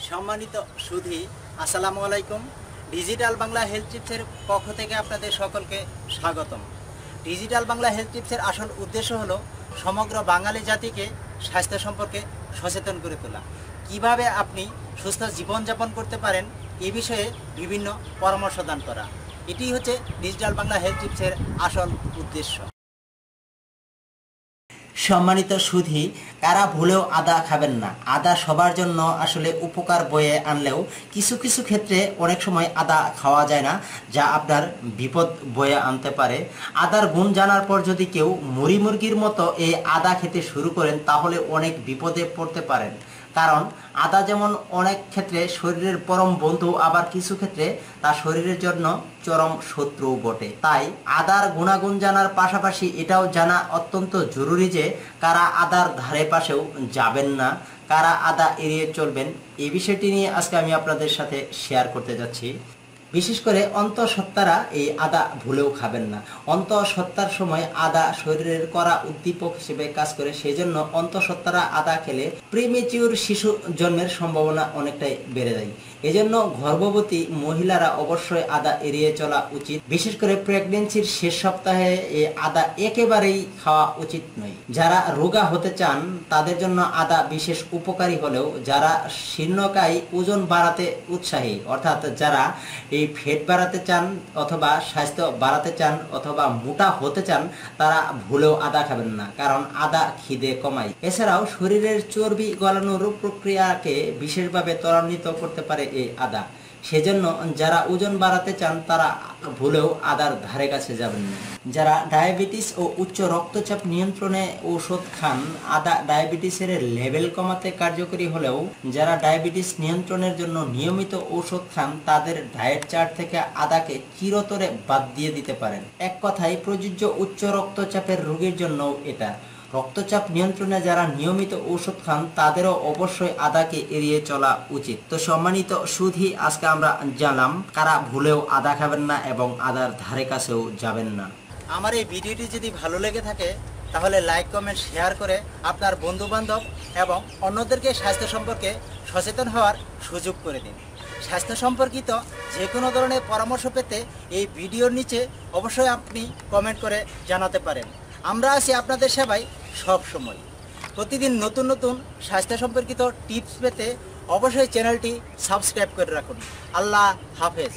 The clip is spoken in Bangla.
সম্মানিত সুধী, আসসালামু আলাইকুম। ডিজিটাল বাংলা হেলথ টিপসের পক্ষ থেকে আপনাদের সকলকে স্বাগতম। ডিজিটাল বাংলা হেলথ টিপসের আসল উদ্দেশ্য হলো সমগ্র বাঙালি জাতিকে স্বাস্থ্য সম্পর্কে সচেতন করে তোলা। কিভাবে আপনি সুস্থ জীবনযাপন করতে পারেন এ বিষয়ে বিভিন্ন পরামর্শ দান করা, এটি হচ্ছে ডিজিটাল বাংলা হেলথ টিপসের আসল উদ্দেশ্য। সম্মানিত সুধী, কারা ভুলেও আদা খাবেন না। আদা সবার জন্য আসলে উপকার বয়ে আনলেও কিছু কিছু ক্ষেত্রে অনেক সময় আদা খাওয়া যায় না, যা আপনার বিপদ বয়ে আনতে পারে। আদার গুণ জানার পর যদি কেউ মুড়ি মুরগির মতো এই আদা খেতে শুরু করেন তাহলে অনেক বিপদে পড়তে পারেন। কারণ আদা যেমন অনেক ক্ষেত্রে শরীরের পরম বন্ধু, আবার কিছু ক্ষেত্রে তা শরীরের জন্য চরম শত্রু বটে। তাই আদার গুণাগুণ জানার পাশাপাশি এটাও জানা অত্যন্ত জরুরি যে কারা আদার ধারে পাশেও যাবেন না, কারা আদা এড়িয়ে চলবেন। এই বিষয়টি নিয়ে আজকে আমি আপনাদের সাথে শেয়ার করতে যাচ্ছি। বিশেষ করে অন্তঃসত্ত্বারা এই আদা ভুলেও খাবেন না। অন্তঃসত্ত্বার সময় আদা শরীরের কড়া উদ্দীপক হিসেবে কাজ করে, সেই জন্য অন্তঃসত্ত্বারা আদা খেলে প্রিমেচিউর শিশু জন্মের সম্ভাবনা অনেকটাই বেড়ে যায়। এজন্য গর্ভবতী মহিলারা অবশ্যই আদা এড়িয়ে চলা উচিত। বিশেষ করে প্রেগনেন্সির শেষ সপ্তাহে এই আদা একেবারেই খাওয়া উচিত নয়। যারা রোগা হতে চান তাদের জন্য আদা বিশেষ উপকারী হলেও যারা শীর্ণকায় ওজন বাড়াতে উৎসাহী, অর্থাৎ যারা এই ফেট বাড়াতে চান অথবা স্বাস্থ্য বাড়াতে চান অথবা মোটা হতে চান, তারা ভুলেও আদা খাবেন না, কারণ আদা খিদে কমায়। এছাড়াও শরীরের চর্বি গলানোর প্রক্রিয়াকে বিশেষভাবে ত্বরান্বিত করতে পারে এই আদা। সেজন্য যারা ওজন বাড়াতে চান তারা ভুলেও আদার ধারে কাছে যাবেন না। যারা ডায়াবেটিস ও উচ্চ রক্তচাপ নিয়ন্ত্রণে ঔষধ খান, আদা ডায়াবেটিসের লেভেল কমাতে কার্যকরী হলেও যারা ডায়াবেটিস নিয়ন্ত্রণের জন্য নিয়মিত ঔষধ খান তাদের ডায়েট চার্ট থেকে আদাকে চিরতরে বাদ দিয়ে দিতে পারেন। এক কথায় প্রযোজ্য উচ্চ রক্তচাপের রোগীর জন্য এটা। রক্তচাপ নিয়ন্ত্রণে যারা নিয়মিত ঔষধ খান তাদেরও অবশ্যই আদাকে এড়িয়ে চলা উচিত। তো সম্মানিত সুধী, আজকে আমরা জানলাম কারা ভুলেও আদা খাবেন না এবং আদার ধারে কাছেও যাবেন না। আমার এই ভিডিওটি যদি ভালো লেগে থাকে তাহলে লাইক, কমেন্ট, শেয়ার করে আপনার বন্ধু বান্ধব এবং অন্যদেরকে স্বাস্থ্য সম্পর্কে সচেতন হওয়ার সুযোগ করে দিন। স্বাস্থ্য সম্পর্কিত যে কোনো ধরনের পরামর্শ পেতে এই ভিডিওর নিচে অবশ্যই আপনি কমেন্ট করে জানাতে পারেন। আমরা আছি আপনাদের সেবায় সব সময়। প্রতিদিন নতুন নতুন স্বাস্থ্য সম্পর্কিত টিপস পেতে অবশ্যই চ্যানেলটি সাবস্ক্রাইব করে রাখুন। আল্লাহ হাফেজ।